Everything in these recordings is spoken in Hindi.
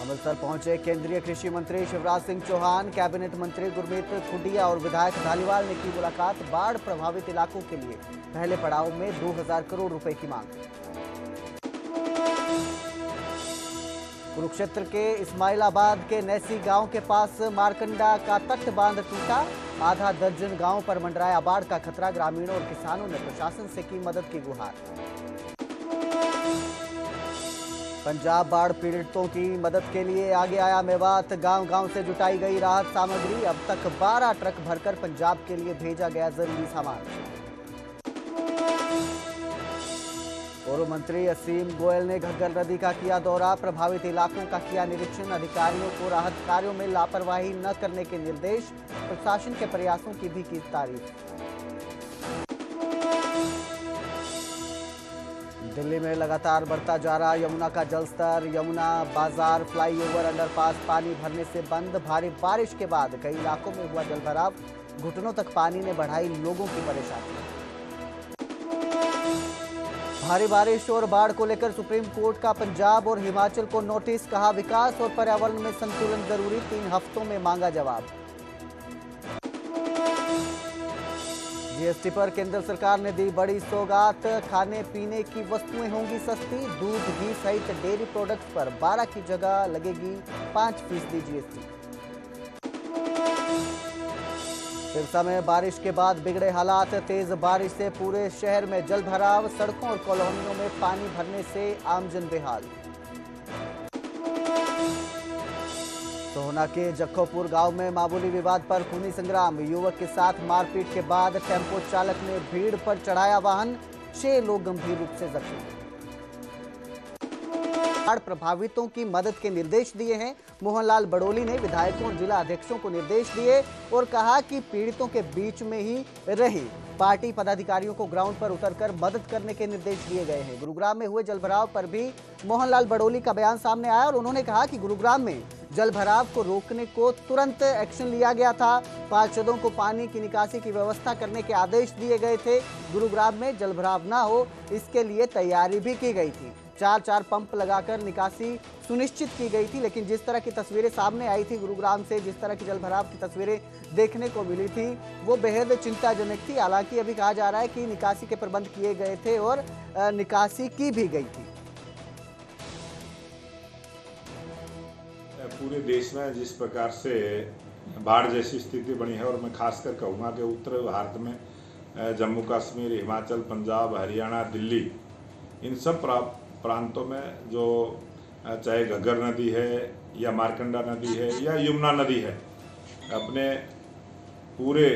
अमृतसर पहुंचे केंद्रीय कृषि मंत्री शिवराज सिंह चौहान, कैबिनेट मंत्री गुरमीत खुडिया और विधायक धालीवाल ने की मुलाकात। बाढ़ प्रभावित इलाकों के लिए पहले पड़ाव में 2000 करोड़ रुपए की मांग। कुरुक्षेत्र के इस्माइलाबाद के नैसी गांव के पास मारकंडा का तट बांध टूटा। आधा दर्जन गांव पर मंडराया बाढ़ का खतरा। ग्रामीणों और किसानों ने प्रशासन से की मदद की गुहार। पंजाब बाढ़ पीड़ितों की मदद के लिए आगे आया मेवात। गांव-गांव से जुटाई गई राहत सामग्री। अब तक 12 ट्रक भरकर पंजाब के लिए भेजा गया जरूरी सामान। पूर्व मंत्री असीम गोयल ने घग्गर नदी का किया दौरा। प्रभावित इलाकों का किया निरीक्षण। अधिकारियों को राहत कार्यों में लापरवाही न करने के निर्देश। प्रशासन के प्रयासों की भी की तारीफ। दिल्ली में लगातार बढ़ता जा रहा यमुना का जलस्तर। यमुना बाजार फ्लाईओवर अंडरपास पानी भरने से बंद। भारी बारिश के बाद कई इलाकों में हुआ जलभराव। घुटनों तक पानी ने बढ़ाई लोगों की परेशानी। भारी बारिश और बाढ़ को लेकर सुप्रीम कोर्ट का पंजाब और हिमाचल को नोटिस। कहा विकास और पर्यावरण में संतुलन जरूरी। 3 हफ्तों में मांगा जवाब। जीएसटी पर केंद्र सरकार ने दी बड़ी सौगात। खाने पीने की वस्तुएं होंगी सस्ती। दूध घी सहित डेयरी प्रोडक्ट्स पर 12 की जगह लगेगी 5% जीएसटी। सिरसा में बारिश के बाद बिगड़े हालात। तेज बारिश से पूरे शहर में जलभराव। सड़कों और कॉलोनियों में पानी भरने से आमजन बेहाल। सोहना के जक्खोपुर गांव में मामूली विवाद पर खूनी संग्राम। युवक के साथ मारपीट के बाद टेम्पो चालक ने भीड़ पर चढ़ाया वाहन। 6 लोग गंभीर रूप से जख्मी। बाढ़ प्रभावितों की मदद के निर्देश दिए हैं। मोहनलाल बड़ोली ने विधायकों और जिला अध्यक्षों को निर्देश दिए और कहा कि पीड़ितों के बीच में ही रहे पार्टी पदाधिकारियों को ग्राउंड पर उतरकर मदद करने के निर्देश दिए गए हैं। गुरुग्राम में हुए जलभराव पर भी मोहनलाल बड़ोली का बयान सामने आया और उन्होंने कहा कि गुरुग्राम में जलभराव को रोकने को तुरंत एक्शन लिया गया था। पार्षदों को पानी की निकासी की व्यवस्था करने के आदेश दिए गए थे। गुरुग्राम में जलभराव ना हो इसके लिए तैयारी भी की गई थी। 4 पंप लगाकर निकासी सुनिश्चित की गई थी। लेकिन जिस तरह की तस्वीरें सामने आई थी गुरुग्राम से, जिस तरह की जलभराव की तस्वीरें देखने को मिली थी, वो बेहद चिंताजनक थी। हालांकि अभी कहा जा रहा है कि निकासी के प्रबंध किए गए थे और निकासी की भी गई थी। पूरे देश में जिस प्रकार से बाढ़ जैसी स्थिति बनी है और मैं खासकर कहूँगा कि उत्तर भारत में जम्मू कश्मीर, हिमाचल, पंजाब, हरियाणा, दिल्ली, इन सब प्रांतों में जो चाहे घग्गर नदी है या मारकंडा नदी है या यमुना नदी है, अपने पूरे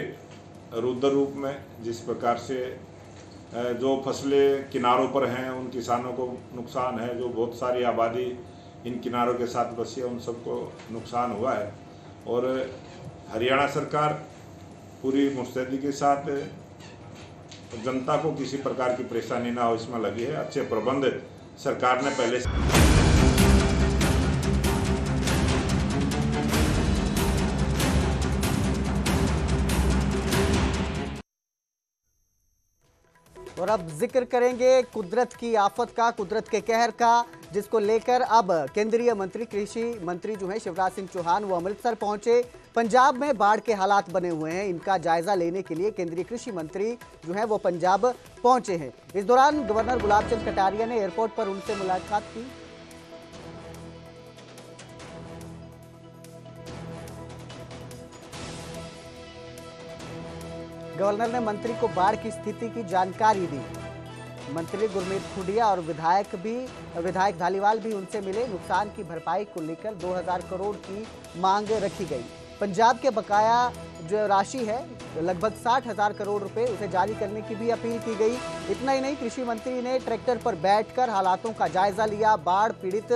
रुद्र रूप में जिस प्रकार से जो फसलें किनारों पर हैं उन किसानों को नुकसान है। जो बहुत सारी आबादी इन किनारों के साथ बसी है उन सबको नुकसान हुआ है। और हरियाणा सरकार पूरी मुस्तैदी के साथ जनता को किसी प्रकार की परेशानी ना हो इसमें लगी है। अच्छे प्रबंध सरकार ने पहले से। और अब जिक्र करेंगे कुदरत की आफत का, कुदरत के कहर का, जिसको लेकर अब केंद्रीय मंत्री कृषि मंत्री जो है शिवराज सिंह चौहान वो अमृतसर पहुंचे। पंजाब में बाढ़ के हालात बने हुए हैं, इनका जायजा लेने के लिए केंद्रीय कृषि मंत्री जो है वो पंजाब पहुंचे हैं। इस दौरान गवर्नर गुलाब चंद कटारिया ने एयरपोर्ट पर उनसे मुलाकात की। गवर्नर ने मंत्री को बाढ़ की स्थिति की जानकारी दी। मंत्री गुरमीत खुडिया और विधायक धालीवाल भी उनसे मिले। नुकसान की भरपाई को लेकर 2000 करोड़ की मांग रखी गई। पंजाब के बकाया जो राशि है लगभग 60,000 करोड़ रुपए उसे जारी करने की भी अपील की गई। इतना ही नहीं, कृषि मंत्री ने ट्रैक्टर पर बैठकर हालातों का जायजा लिया। बाढ़ पीड़ित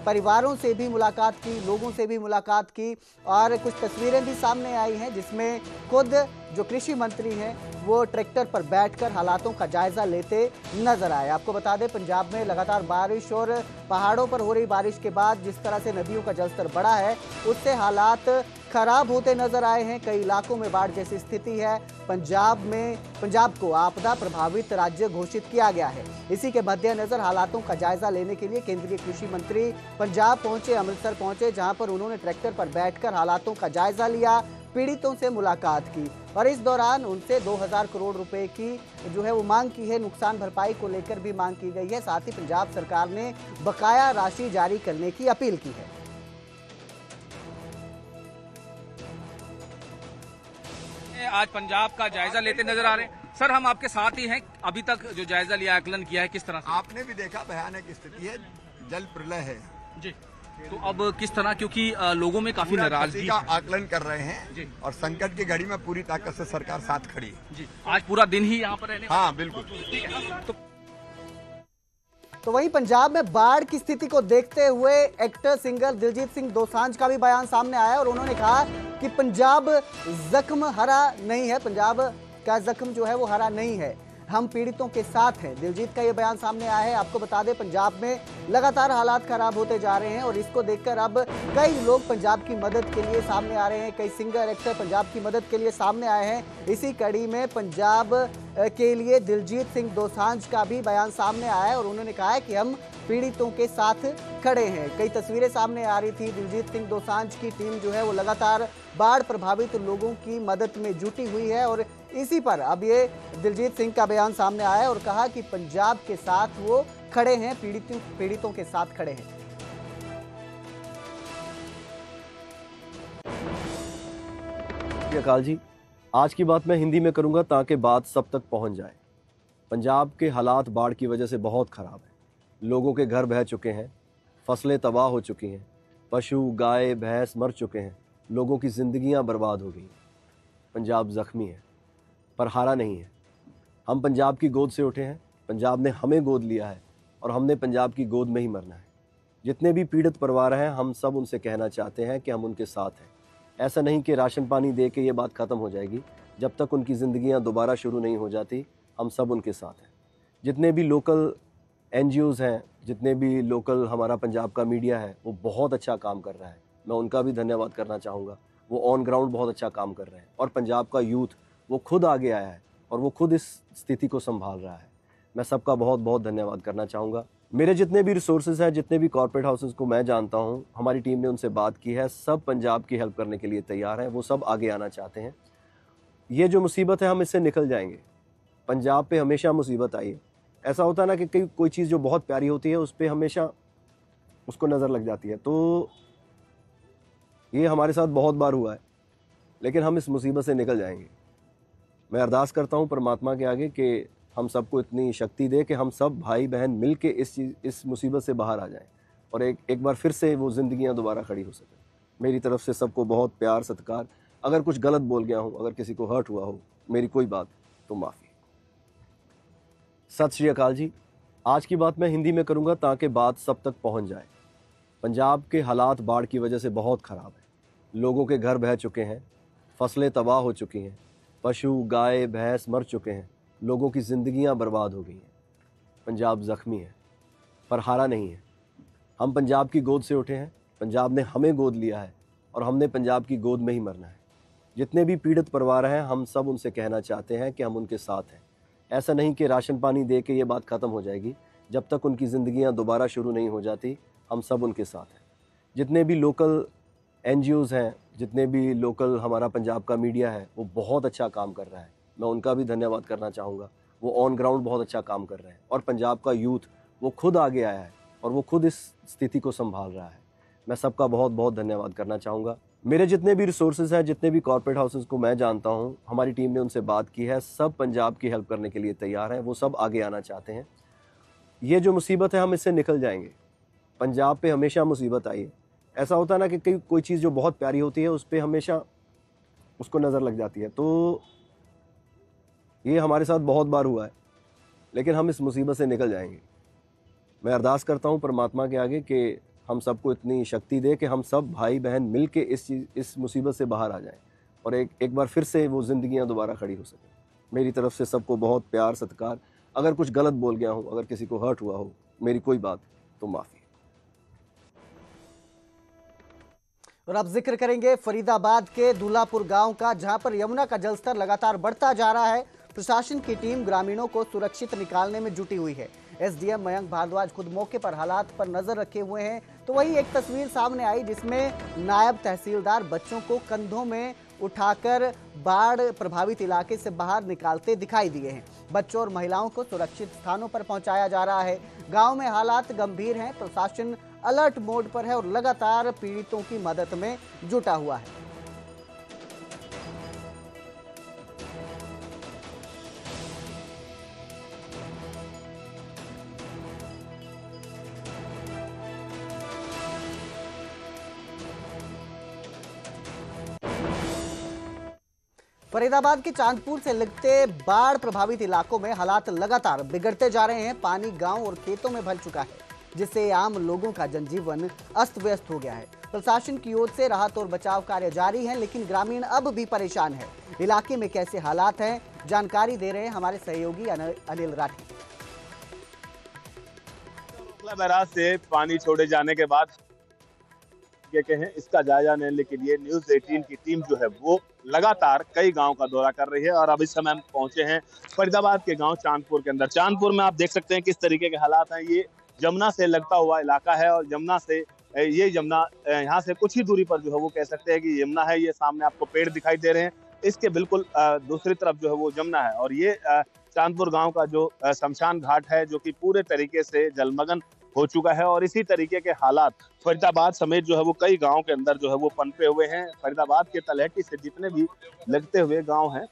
परिवारों से भी मुलाकात की, लोगों से भी मुलाकात की और कुछ तस्वीरें भी सामने आई हैं जिसमें खुद जो कृषि मंत्री हैं वो ट्रैक्टर पर बैठकर हालातों का जायजा लेते नजर आए। आपको बता दें, पंजाब में लगातार बारिश और पहाड़ों पर हो रही बारिश के बाद जिस तरह से नदियों का जलस्तर बढ़ा है उससे हालात खराब होते नजर आए हैं। कई इलाकों में बाढ़ जैसी स्थिति है। पंजाब को आपदा प्रभावित राज्य घोषित किया गया है। इसी के मद्देनजर हालातों का जायजा लेने के लिए केंद्रीय कृषि मंत्री पंजाब पहुंचे, अमृतसर पहुंचे, जहां पर उन्होंने ट्रैक्टर पर बैठकर हालातों का जायजा लिया, पीड़ितों से मुलाकात की और इस दौरान उनसे 2000 करोड़ रुपए की जो है वो मांग की है। नुकसान भरपाई को लेकर भी मांग की गई है। साथ ही पंजाब सरकार ने बकाया राशि जारी करने की अपील की है। आज पंजाब का जायजा लेते नजर आ रहे हैं। सर, हम आपके साथ ही हैं। अभी तक जो जायजा लिया, आकलन किया है, किस तरह से? आपने भी देखा भयानक स्थिति है, जल प्रलय है जी। तो अब किस तरह, क्योंकि लोगों में काफी नाराजगी का आकलन कर रहे हैं जी। और संकट की घड़ी में पूरी ताकत से सरकार साथ खड़ी है जी। आज पूरा दिन ही यहाँ पर रहने? हाँ बिल्कुल। ठीक है। तो वहीं पंजाब में बाढ़ की स्थिति को देखते हुए एक्टर सिंगर दिलजीत सिंह दोसांझ का भी बयान सामने आया और उन्होंने कहा कि पंजाब जख्म हरा नहीं है, पंजाब का जख्म जो है वो हरा नहीं है, हम पीड़ितों के साथ हैं। दिलजीत का ये बयान सामने आया है। आपको बता दें, पंजाब में लगातार हालात खराब होते जा रहे हैं और इसको देखकर अब कई लोग पंजाब की मदद के लिए सामने आ रहे हैं। कई सिंगर एक्टर पंजाब की मदद के लिए सामने आए हैं। इसी कड़ी में पंजाब के लिए दिलजीत सिंह दोसांझ का भी बयान सामने आया है और उन्होंने कहा है कि हम पीड़ितों के साथ खड़े हैं। कई तस्वीरें सामने आ रही थी। दिलजीत सिंह दोसांझ की टीम जो है वो लगातार बाढ़ प्रभावित लोगों की मदद में जुटी हुई है और इसी पर अब ये दिलजीत सिंह का बयान सामने आया और कहा कि पंजाब के साथ वो खड़े हैं, पीड़ितों के साथ खड़े हैं। अकाल जी, आज की बात मैं हिंदी में करूंगा ताकि बात सब तक पहुंच जाए। पंजाब के हालात बाढ़ की वजह से बहुत ख़राब है। लोगों के घर बह चुके हैं, फसलें तबाह हो चुकी हैं, पशु गाय भैंस मर चुके हैं, लोगों की ज़िंदगियां बर्बाद हो गई हैं। पंजाब ज़ख्मी है पर हारा नहीं है। हम पंजाब की गोद से उठे हैं, पंजाब ने हमें गोद लिया है और हमने पंजाब की गोद में ही मरना है। जितने भी पीड़ित परिवार हैं, हम सब उनसे कहना चाहते हैं कि हम उनके साथ हैं। ऐसा नहीं कि राशन पानी दे के ये बात ख़त्म हो जाएगी। जब तक उनकी ज़िंदगियां दोबारा शुरू नहीं हो जाती, हम सब उनके साथ हैं। जितने भी लोकल NGOs हैं, जितने भी लोकल हमारा पंजाब का मीडिया है, वो बहुत अच्छा काम कर रहा है। मैं उनका भी धन्यवाद करना चाहूँगा। वो ऑन ग्राउंड बहुत अच्छा काम कर रहे हैं और पंजाब का यूथ वो खुद आगे आया है और वो खुद इस स्थिति को संभाल रहा है। मैं सबका बहुत बहुत धन्यवाद करना चाहूँगा। मेरे जितने भी रिसोर्सेज हैं, जितने भी कॉर्पोरेट हाउसेस को मैं जानता हूँ, हमारी टीम ने उनसे बात की है। सब पंजाब की हेल्प करने के लिए तैयार हैं। वो सब आगे आना चाहते हैं। ये जो मुसीबत है, हम इससे निकल जाएंगे। पंजाब पे हमेशा मुसीबत आई है। ऐसा होता है ना कि कोई चीज़ जो बहुत प्यारी होती है उस पर हमेशा उसको नज़र लग जाती है। तो ये हमारे साथ बहुत बार हुआ है, लेकिन हम इस मुसीबत से निकल जाएंगे। मैं अरदास करता हूँ परमात्मा के आगे कि हम सबको इतनी शक्ति दे कि हम सब भाई बहन मिल के इस मुसीबत से बाहर आ जाएं और एक बार फिर से वो ज़िंदगियाँ दोबारा खड़ी हो सकें। मेरी तरफ से सबको बहुत प्यार सत्कार। अगर कुछ गलत बोल गया हूँ, अगर किसी को हर्ट हुआ हो, मेरी कोई बात तो माफ़ी। सत श्री अकाल जी, आज की बात मैं हिंदी में करूँगा ताकि बात सब तक पहुँच जाए। पंजाब के हालात बाढ़ की वजह से बहुत ख़राब है। लोगों के घर बह चुके हैं, फसलें तबाह हो चुकी हैं, पशु गाय भैंस मर चुके हैं, लोगों की ज़िंदगियां बर्बाद हो गई हैं। पंजाब ज़ख्मी है पर हारा नहीं है। हम पंजाब की गोद से उठे हैं, पंजाब ने हमें गोद लिया है और हमने पंजाब की गोद में ही मरना है। जितने भी पीड़ित परिवार हैं, हम सब उनसे कहना चाहते हैं कि हम उनके साथ हैं। ऐसा नहीं कि राशन पानी दे के ये बात ख़त्म हो जाएगी। जब तक उनकी ज़िंदगियां दोबारा शुरू नहीं हो जाती, हम सब उनके साथ हैं। जितने भी लोकल NGOs हैं, जितने भी लोकल हमारा पंजाब का मीडिया है, वो बहुत अच्छा काम कर रहा है। मैं उनका भी धन्यवाद करना चाहूँगा। वो ऑन ग्राउंड बहुत अच्छा काम कर रहे हैं और पंजाब का यूथ वो खुद आगे आया है और वो खुद इस स्थिति को संभाल रहा है। मैं सबका बहुत बहुत धन्यवाद करना चाहूँगा। मेरे जितने भी रिसोर्सेज हैं, जितने भी कॉर्पोरेट हाउसेस को मैं जानता हूँ, हमारी टीम ने उनसे बात की है। सब पंजाब की हेल्प करने के लिए तैयार हैं। वो सब आगे आना चाहते हैं। ये जो मुसीबत है, हम इससे निकल जाएंगे। पंजाब पे हमेशा मुसीबत आई है। ऐसा होता है ना कि कोई चीज़ जो बहुत प्यारी होती है उस पर हमेशा उसको नज़र लग जाती है। तो ये हमारे साथ बहुत बार हुआ है, लेकिन हम इस मुसीबत से निकल जाएंगे। मैं अरदास करता हूँ परमात्मा के आगे कि हम सबको इतनी शक्ति दे कि हम सब भाई बहन मिल के इस मुसीबत से बाहर आ जाएं और एक बार फिर से वो ज़िंदगियाँ दोबारा खड़ी हो सकें। मेरी तरफ से सबको बहुत प्यार सत्कार। अगर कुछ गलत बोल गया हूँ, अगर किसी को हर्ट हुआ हो, मेरी कोई बात तो माफ़ी। और अब जिक्र करेंगे फरीदाबाद के दूल्हापुर गांव का, जहां पर यमुना का जलस्तर लगातार बढ़ता जा रहा है। प्रशासन की टीम ग्रामीणों को सुरक्षित निकालने में जुटी हुई है। एसडीएम मयंक भारद्वाज खुद मौके पर हालात पर नजर रखे हुए हैं। तो वही एक तस्वीर सामने आई जिसमें नायब तहसीलदार बच्चों को कंधों में उठाकर बाढ़ प्रभावित इलाके से बाहर निकालते दिखाई दिए हैं। बच्चों और महिलाओं को सुरक्षित स्थानों पर पहुंचाया जा रहा है। गांव में हालात गंभीर हैं। प्रशासन अलर्ट मोड पर है और लगातार पीड़ितों की मदद में जुटा हुआ है। फरीदाबाद के चांदपुर से लगते बाढ़ प्रभावित इलाकों में हालात लगातार बिगड़ते जा रहे हैं। पानी गांव और खेतों में भर चुका है, जिससे आम लोगों का जनजीवन अस्त व्यस्त हो गया है। प्रशासन की ओर से राहत और बचाव कार्य जारी है, लेकिन ग्रामीण अब भी परेशान है। इलाके में कैसे हालात हैं, जानकारी दे रहे हैं हमारे सहयोगी अनिल राठी। बैराज से पानी छोड़े जाने के बाद इसका जायजा लेने के लिए न्यूज़ 18 की टीम जो है वो लगातार कई गांव का दौरा कर रही है और अब इस समय हम पहुंचे हैं फरीदाबाद के गांव चांदपुर के अंदर। चांदपुर में आप देख सकते हैं किस तरीके के हालात हैं। ये जमुना से लगता हुआ इलाका है और यमुना यहाँ से कुछ ही दूरी पर जो है वो कह सकते हैं कि यमुना है। ये सामने आपको पेड़ दिखाई दे रहे हैं, इसके बिल्कुल दूसरी तरफ जो है वो जमुना है और ये चांदपुर गाँव का जो शमशान घाट है जो कि पूरे तरीके से जलमग्न हो चुका है और इसी तरीके के हालात फरीदाबाद समेत जो है वो कई गांव के अंदर जो है वो पनपे हुए हैं। फरीदाबाद के तलहटी से जितने भी लगते हुए गांव हैं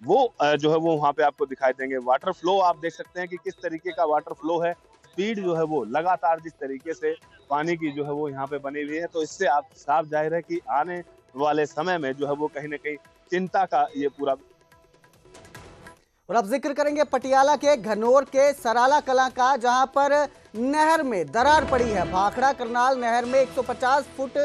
वो जो है वो वहां पे आपको दिखाई देंगे। वाटर फ्लो आप देख सकते हैं कि किस तरीके का वाटर फ्लो है। स्पीड जो है वो लगातार जिस तरीके से पानी की जो है वो यहाँ पे बनी हुई है, तो इससे आप साफ जाहिर है कि आने वाले समय में जो है वो कहीं ना कहीं चिंता का ये पूरा। और अब जिक्र करेंगे पटियाला के घनौर के सराला कलां का, जहां पर नहर में दरार पड़ी है। भाखड़ा करनाल नहर में 150 फुट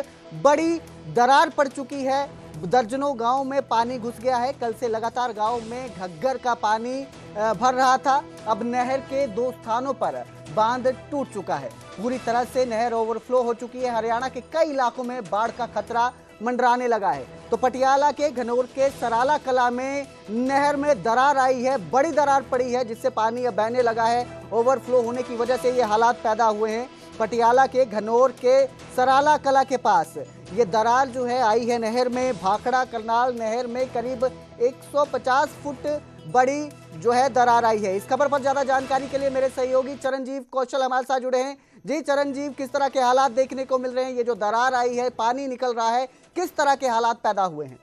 बड़ी दरार पड़ चुकी है। दर्जनों गांव में पानी घुस गया है। कल से लगातार गांव में घग्गर का पानी भर रहा था। अब नहर के 2 स्थानों पर बांध टूट चुका है। पूरी तरह से नहर ओवरफ्लो हो चुकी है। हरियाणा के कई इलाकों में बाढ़ का खतरा मंडराने लगा है। तो पटियाला के घनौर के सराला कला में नहर में दरार आई है, बड़ी दरार पड़ी है, जिससे पानी अब बहने लगा है। ओवरफ्लो होने की वजह से ये हालात पैदा हुए हैं। पटियाला के घनौर के सराला कला के पास ये दरार जो है आई है नहर में। भाखड़ा करनाल नहर में करीब 150 फुट बड़ी जो है दरार आई है। इस खबर पर ज्यादा जानकारी के लिए मेरे सहयोगी चरणजीव कौशल हमारे साथ जुड़े हैं। जी चरणजीव, किस तरह के हालात देखने को मिल रहे हैं? ये जो दरार आई है, पानी निकल रहा है, किस तरह के हालात पैदा हुए हैं?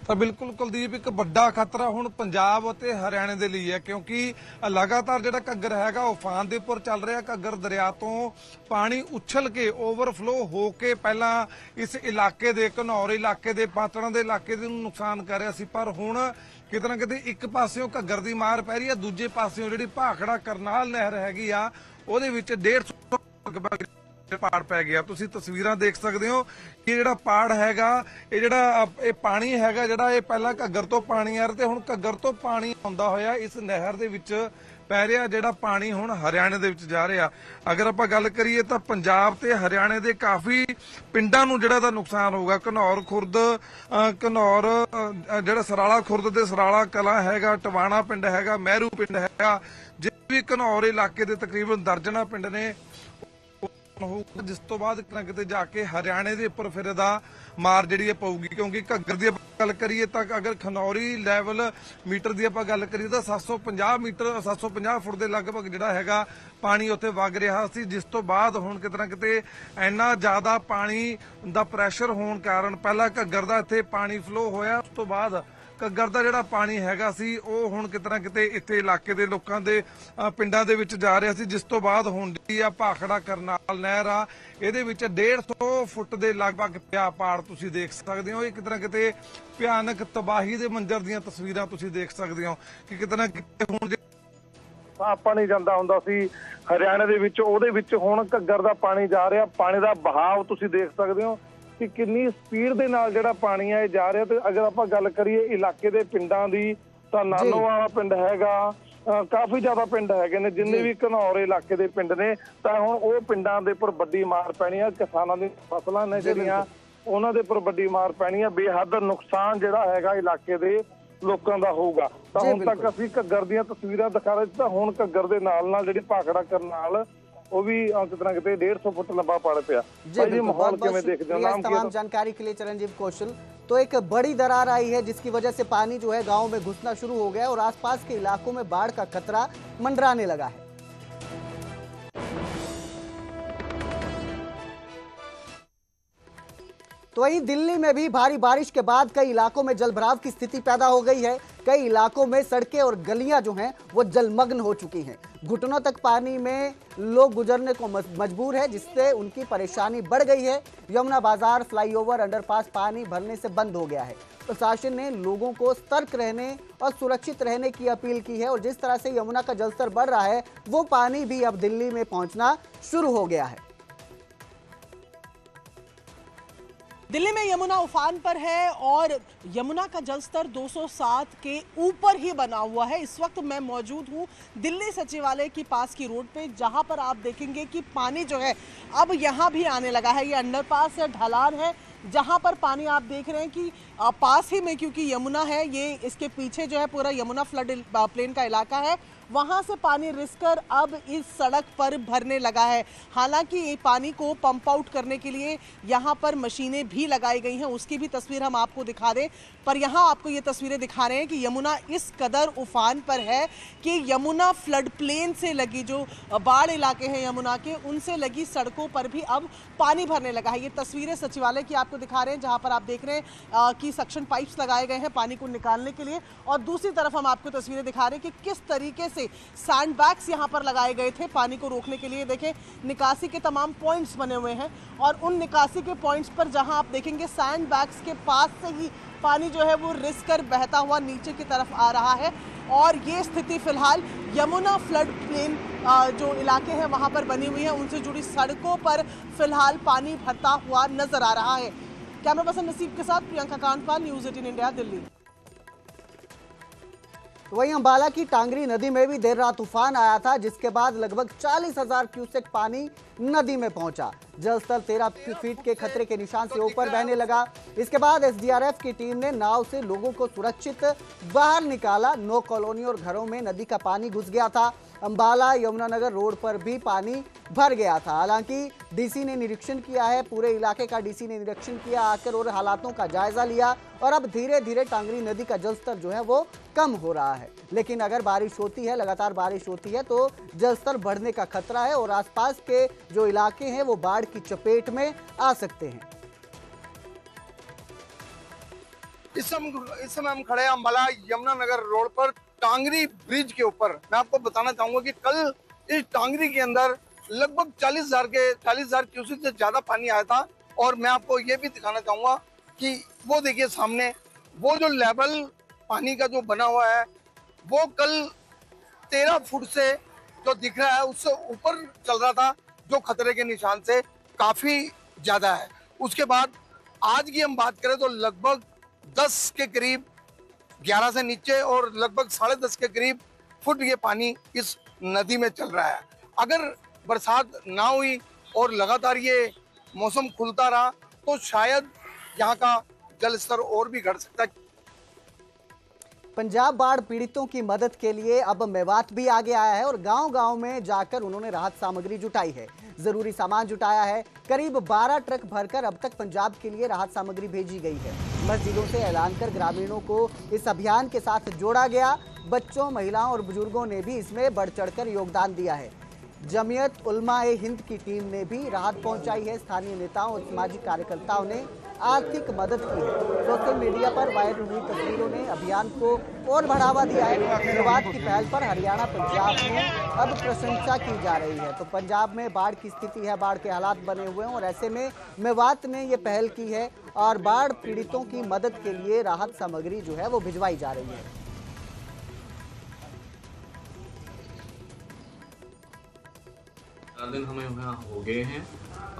ਤਾਂ ਬਿਲਕੁਲ ਕੁਲਦੀਪ ਇੱਕ ਵੱਡਾ ਖਤਰਾ ਹੁਣ ਪੰਜਾਬ ਅਤੇ ਹਰਿਆਣੇ ਦੇ ਲਈ ਹੈ, ਕਿਉਂਕਿ ਲਗਾਤਾਰ ਜਿਹੜਾ ਘੱਗਰ ਹੈਗਾ ਉਫਾਨ ਦੇ ਉੱਪਰ ਚੱਲ ਰਿਹਾ। ਘੱਗਰ ਦਰਿਆ ਤੋਂ ਪਾਣੀ ਉਛਲ ਕੇ ਓਵਰਫਲੋ ਹੋ ਕੇ ਪਹਿਲਾਂ ਇਸ ਇਲਾਕੇ ਦੇ ਘਨੌਰ ਇਲਾਕੇ ਦੇ ਪਾਤੜਾਂ ਦੇ ਇਲਾਕੇ ਦੇ ਨੂੰ ਨੁਕਸਾਨ ਕਰ ਰਿਹਾ ਸੀ, ਪਰ ਹੁਣ ਕਿਤੇ ਨਾ ਕਿਤੇ ਇੱਕ ਪਾਸਿਓਂ ਘੱਗਰ ਦੀ ਮਾਰ ਪੈ ਰਹੀ ਹੈ, ਦੂਜੇ ਪਾਸਿਓਂ ਜਿਹੜੀ ਭਾਖੜਾ ਕਰਨਾਲ ਨਹਿਰ ਹੈਗੀ ਆ ਉਹਦੇ ਵਿੱਚ 150 ਪਾੜ ਪੈ ਗਿਆ। ਤੁਸੀਂ ਤਸਵੀਰਾਂ ਦੇਖ ਸਕਦੇ ਹੋ ਕਿ ਜਿਹੜਾ ਪਾੜ ਹੈਗਾ ਇਹ ਪਾਣੀ ਹੈਗਾ ਜਿਹੜਾ ਇਹ ਪਹਿਲਾਂ ਘੱਗਰ ਤੋਂ ਪਾਣੀ ਆ ਰਿਹਾ ਤੇ ਹੁਣ ਘੱਗਰ ਤੋਂ ਪਾਣੀ ਆਉਂਦਾ ਹੋਇਆ ਇਸ ਨਹਿਰ ਦੇ ਵਿੱਚ ਪੈ ਰਿਹਾ। ਜਿਹੜਾ ਪਾਣੀ ਹੁਣ ਹਰਿਆਣੇ ਦੇ ਵਿੱਚ ਜਾ ਰਿਹਾ। ਅਗਰ ਆਪਾਂ ਗੱਲ ਕਰੀਏ ਤਾਂ ਪੰਜਾਬ ਤੇ ਹਰਿਆਣੇ ਦੇ ਕਾਫੀ ਪਿੰਡਾਂ ਨੂੰ ਜਿਹੜਾ ਦਾ ਨੁਕਸਾਨ ਹੋਊਗਾ। ਘਨੌਰ ਖੁਰਦ ਜਿਹੜਾ ਸਰਾਲਾ ਖੁਰਦ ਤੇ ਸਰਾਲਾ ਕਲਾ ਹੈਗਾ, ਟਵਾਣਾ ਪਿੰਡ ਹੈਗਾ, ਮਹਿਰੂ ਪਿੰਡ ਹੈਗਾ, ਜੇ ਵੀ ਘਨੌਰ ਇਲਾਕੇ ਦੇ ਤਕਰੀਬਨ ਦਰਜਨਾਂ ਪਿੰਡ ਨੇ, ਜਿਸ ਤੋਂ ਬਾਅਦ ਕਿਤੇ ਜਾ ਕੇ ਹਰਿਆਣੇ ਦੇ ਉੱਪਰ ਫਿਰ ਇਹਦਾ ਮਾਰ ਜਿਹੜੀ ਪਊਗੀ। ਕਿਉਂਕਿ ਘੱਗਰ ਦੀ ਗੱਲ ਕਰੀਏ ਤਾਂ ਅਗਰ ਖਨੌਰੀ ਲੈਵਲ ਮੀਟਰ ਦੀ ਆਪਾਂ ਗੱਲ ਕਰੀਏ ਤਾਂ 750 ਫੁੱਟ ਦੇ ਲਗਭਗ ਜਿਹੜਾ ਹੈਗਾ ਪਾਣੀ ਉੱਥੇ ਵਗ ਰਿਹਾ ਸੀ, ਜਿਸ ਤੋਂ ਬਾਅਦ ਹੁਣ ਕਿਤੇ ਨਾ ਕਿਤੇ ਇੰਨਾ ਜ਼ਿਆਦਾ ਪਾਣੀ ਦਾ ਪ੍ਰੈਸ਼ਰ ਹੋਣ ਕਾਰਨ ਪਹਿਲਾਂ ਘੱਗਰ ਦਾ ਇੱਥੇ ਪਾਣੀ ਫਲੋ ਹੋਇਆ, ਉਸ ਤੋਂ ਬਾਅਦ ਘੱਗਰ ਦਾ ਜਿਹੜਾ ਪਾਣੀ ਹੈਗਾ ਸੀ ਉਹ ਹੁਣ ਕਿਤੇ ਨਾ ਕਿਤੇ ਇੱਥੇ ਇਲਾਕੇ ਦੇ ਲੋਕਾਂ ਦੇ ਪਿੰਡਾਂ ਦੇ ਵਿੱਚ ਜਾ ਰਿਹਾ ਸੀ, ਜਿਸ ਤੋਂ ਬਾਅਦ ਹੁਣ ਜਿਹੜੀ ਆ ਭਾਖੜਾ ਕਰਨਾਲ ਨਹਿਰ ਆ ਇਹਦੇ ਵਿੱਚ 150 ਫੁੱਟ ਦੇ ਲਗਭਗ ਪਿਆ ਪਾੜ ਤੁਸੀਂ ਦੇਖ ਸਕਦੇ ਹੋ। ਇਹ ਕਿਤੇ ਨਾ ਕਿਤੇ ਭਿਆਨਕ ਤਬਾਹੀ ਦੇ ਮੰਜ਼ਰ ਦੀਆਂ ਤਸਵੀਰਾਂ ਤੁਸੀਂ ਦੇਖ ਸਕਦੇ ਹੋ ਕਿ ਕਿਤੇ ਨਾ ਕਿਤੇ ਹੁਣ ਆਪਾਂ ਨਹੀਂ ਜਾਂਦਾ ਹੁੰਦਾ ਸੀ ਹਰਿਆਣੇ ਦੇ ਵਿੱਚ, ਉਹਦੇ ਵਿੱਚ ਹੁਣ ਘੱਗਰ ਦਾ ਪਾਣੀ ਜਾ ਰਿਹਾ। ਪਾਣੀ ਦਾ ਬਹਾਵ ਤੁਸੀਂ ਦੇਖ ਸਕਦੇ ਹੋ ਕਿ ਕਿੰਨੀ ਸਪੀਡ ਦੇ ਨਾਲ ਜਿਹੜਾ ਪਾਣੀ ਹੈ ਜਾ ਰਿਹਾ। ਤੇ ਅਗਰ ਆਪਾਂ ਗੱਲ ਕਰੀਏ ਇਲਾਕੇ ਦੇ ਪਿੰਡਾਂ ਦੀ ਤਾਂ ਨਾਨੋਵਾਲਾ ਪਿੰਡ ਹੈਗਾ, ਕਾਫੀ ਜ਼ਿਆਦਾ ਪਿੰਡ ਹੈਗੇ ਨੇ ਜਿੰਨੇ ਵੀ ਘਨੌਰ ਇਲਾਕੇ ਦੇ ਪਿੰਡ ਨੇ, ਤਾਂ ਹੁਣ ਉਹ ਪਿੰਡਾਂ ਦੇ ਉੱਪਰ ਵੱਡੀ ਮਾਰ ਪੈਣੀ ਆ। ਕਿਸਾਨਾਂ ਦੀ ਫਸਲਾਂ ਨੇ ਜਿਹੜੀਆਂ ਉਹਨਾਂ ਦੇ ਉੱਪਰ ਵੱਡੀ ਮਾਰ ਪੈਣੀ ਆ। ਬੇਹੱਦ ਨੁਕਸਾਨ ਜਿਹੜਾ ਹੈਗਾ ਇਲਾਕੇ ਦੇ ਲੋਕਾਂ ਦਾ ਹੋਊਗਾ। ਤਾਂ ਹੁਣ ਤੱਕ ਅਸੀਂ ਘੱਗਰ ਦੀਆਂ ਤਸਵੀਰਾਂ ਦਿਖਾ ਰਹੇ ਸੀ, ਤਾਂ ਹੁਣ ਘੱਗਰ ਦੇ ਨਾਲ ਜਿਹੜੀ ਭਾਖੜਾ ਕਰਨ ਨਾਲ वो भी कितना कहते 150 फुट लंबा पड़ पाया। जी माहौल किवें देखते हो? तमाम जानकारी के लिए चिरंजीव कौशल। तो एक बड़ी दरार आई है जिसकी वजह से पानी जो है गांव में घुसना शुरू हो गया और आसपास के इलाकों में बाढ़ का खतरा मंडराने लगा है। तो वहीं दिल्ली में भी भारी बारिश के बाद कई इलाकों में जलभराव की स्थिति पैदा हो गई है। कई इलाकों में सड़कें और गलियां जो हैं वो जलमग्न हो चुकी हैं। घुटनों तक पानी में लोग गुजरने को मजबूर है, जिससे उनकी परेशानी बढ़ गई है। यमुना बाजार फ्लाईओवर अंडरपास पानी भरने से बंद हो गया है। प्रशासन ने लोगों को सतर्क रहने और सुरक्षित रहने की अपील की है और जिस तरह से यमुना का जलस्तर बढ़ रहा है वो पानी भी अब दिल्ली में पहुंचना शुरू हो गया है। दिल्ली में यमुना उफान पर है और यमुना का जलस्तर 207 के ऊपर ही बना हुआ है। इस वक्त मैं मौजूद हूं दिल्ली सचिवालय के पास की रोड पे, जहां पर आप देखेंगे कि पानी जो है अब यहां भी आने लगा है। ये अंडरपास है, ढलान है, जहां पर पानी आप देख रहे हैं कि पास ही में, क्योंकि यमुना है, ये इसके पीछे जो है पूरा यमुना फ्लड प्लेन का इलाका है, वहां से पानी रिसकर अब इस सड़क पर भरने लगा है। हालांकि पानी को पंप आउट करने के लिए यहां पर मशीनें भी लगाई गई हैं, उसकी भी तस्वीर हम आपको दिखा दें। पर यहां आपको ये तस्वीरें दिखा रहे हैं कि यमुना इस कदर उफान पर है कि यमुना फ्लड प्लेन से लगी जो बाढ़ इलाके हैं यमुना के, उनसे लगी सड़कों पर भी अब पानी भरने लगा है। ये तस्वीरें सचिवालय की आपको दिखा रहे हैं, जहां पर आप देख रहे हैं कि सक्शन पाइप्स लगाए गए हैं पानी को निकालने के लिए, और दूसरी तरफ हम आपको तस्वीरें दिखा रहे हैं कि किस तरीके से सैंड बैग्स यहाँ पर लगाए गए थे पानी को रोकने के लिए। देखें, निकासी के तमाम पॉइंट्स बने हुए हैं और उन निकासी के पॉइंट्स पर जहां आप देखेंगे सैंड बैग्स के पास से ही पानी जो है वो रिस कर बहता हुआ नीचे की तरफ आ रहा है। और ये स्थिति फिलहाल यमुना फ्लड प्लेन जो इलाके हैं वहां पर बनी हुई है, उनसे जुड़ी सड़कों पर फिलहाल पानी भरता हुआ नजर आ रहा है। कैमरा पर्सन नसीब के साथ प्रियंका कांडपाल, न्यूज़ 18 इंडिया, दिल्ली। वहीं अंबाला की टांगरी नदी में भी देर रात तूफान आया था, जिसके बाद लगभग 40,000 क्यूसेक पानी नदी में पहुंचा। जलस्तर 13 फीट के खतरे के निशान से ऊपर बहने लगा। इसके बाद एसडीआरएफ की टीम ने नाव से लोगों को सुरक्षित बाहर निकाला। 9 कॉलोनी और घरों में नदी का पानी घुस गया था। अंबाला यमुनानगर रोड पर भी पानी भर गया था। हालांकि डीसी ने निरीक्षण किया है, पूरे इलाके का डीसी ने निरीक्षण किया आकर और हालातों का जायजा लिया और अब धीरे धीरे टांगरी नदी का जलस्तर जो है वो कम हो रहा है। लेकिन अगर बारिश होती है, लगातार बारिश होती है, तो जलस्तर बढ़ने का खतरा है और आसपास के जो इलाके हैं वो बाढ़ की चपेट में आ सकते हैं। इस समय हम खड़े हैं अंबाला यमुनानगर रोड पर टांगरी ब्रिज के ऊपर। मैं आपको बताना चाहूंगा कि कल इस टांगरी के अंदर लगभग 40,000 क्यूसेक से ज्यादा पानी आया था। और मैं आपको ये भी दिखाना चाहूंगा कि वो देखिए सामने वो जो लेवल पानी का जो बना हुआ है वो कल 13 फुट से जो दिख रहा है उससे ऊपर चल रहा था, जो खतरे के निशान से काफी ज्यादा है। उसके बाद आज की हम बात करें तो लगभग 10 के करीब 11 से नीचे और लगभग 10.5 के करीब फुट ये पानी इस नदी में चल रहा है। अगर बरसात ना हुई और लगातार ये मौसम खुलता रहा तो शायद यहाँ का जल स्तर और भी घट सकता है। पंजाब बाढ़ पीड़ितों की मदद के लिए अब मेवात भी आगे आया है और गांव-गांव में जाकर उन्होंने राहत सामग्री जुटाई है, जरूरी सामान जुटाया है। करीब 12 ट्रक भरकर अब तक पंजाब के लिए राहत सामग्री भेजी गई है। मस्जिदों से ऐलान कर ग्रामीणों को इस अभियान के साथ जोड़ा गया। बच्चों, महिलाओं और बुजुर्गों ने भी इसमें बढ़ चढ़कर योगदान दिया है। जमीयत उलमा-ए हिंद की टीम ने भी राहत पहुंचाई है। स्थानीय नेताओं और सामाजिक कार्यकर्ताओं ने आर्थिक मदद की है। सोशल मीडिया पर वायरल हुई तस्वीरों ने अभियान को और बढ़ावा दिया है। मेवात की पहल पर हरियाणा, पंजाब में अब प्रशंसा की जा रही है। तो पंजाब में बाढ़ की स्थिति है, बाढ़ के हालात बने हुए हैं और ऐसे में मेवात ने ये पहल की है और बाढ़ पीड़ितों की मदद के लिए राहत सामग्री जो है वो भिजवाई जा रही है। दिन हमें वहाँ हो गए हैं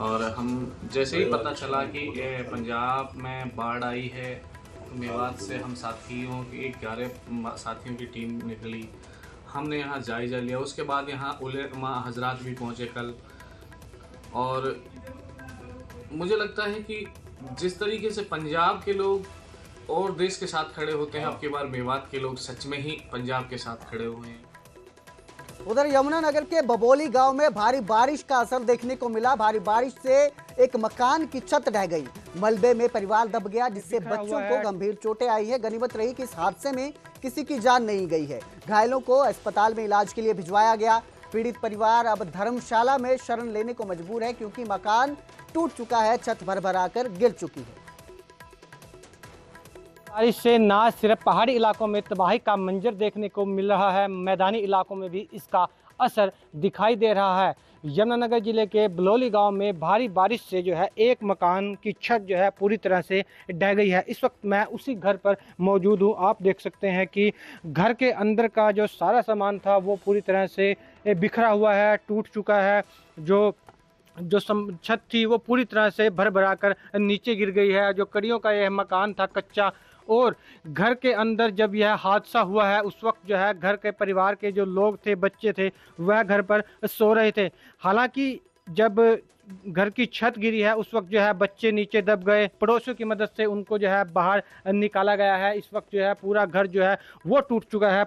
और हम जैसे ही पता चला कि पंजाब में बाढ़ आई है तो मेवात से हम साथियों की 11 साथियों की टीम निकली। हमने यहाँ जायज़ा लिया। उसके बाद यहाँ उलेमा हजरात भी पहुँचे कल, और मुझे लगता है कि जिस तरीके से पंजाब के लोग और देश के साथ खड़े होते हैं, अब की बार मेवात के लोग सच में ही पंजाब के साथ खड़े हुए हैं। उधर यमुनानगर के बबोली गांव में भारी बारिश का असर देखने को मिला। भारी बारिश से एक मकान की छत ढह गई, मलबे में परिवार दब गया, जिससे बच्चों को गंभीर चोटें आई है। गनीमत रही कि इस हादसे में किसी की जान नहीं गई है। घायलों को अस्पताल में इलाज के लिए भिजवाया गया। पीड़ित परिवार अब धर्मशाला में शरण लेने को मजबूर है, क्योंकि मकान टूट चुका है, छत भर-भराकर गिर चुकी है। बारिश से न सिर्फ पहाड़ी इलाकों में तबाही का मंजर देखने को मिल रहा है, मैदानी इलाकों में भी इसका असर दिखाई दे रहा है। यमुनानगर जिले के बलौली गांव में भारी बारिश से जो है एक मकान की छत जो है पूरी तरह से ढह गई है। इस वक्त मैं उसी घर पर मौजूद हूं। आप देख सकते हैं कि घर के अंदर का जो सारा सामान था वो पूरी तरह से बिखरा हुआ है, टूट चुका है। जो छत थी वो पूरी तरह से भर भरा कर नीचे गिर गई है। जो कड़ियों का यह मकान था कच्चा, और घर के अंदर जब यह हादसा हुआ है उस वक्त जो है घर के परिवार के जो लोग थे, बच्चे थे, वह घर पर सो रहे थे। हालांकि जब घर की छत गिरी है उस वक्त जो है बच्चे नीचे दब गए, पड़ोसियों की मदद से उनको जो है बाहर निकाला गया है। इस वक्त जो है पूरा घर जो है वो टूट चुका है।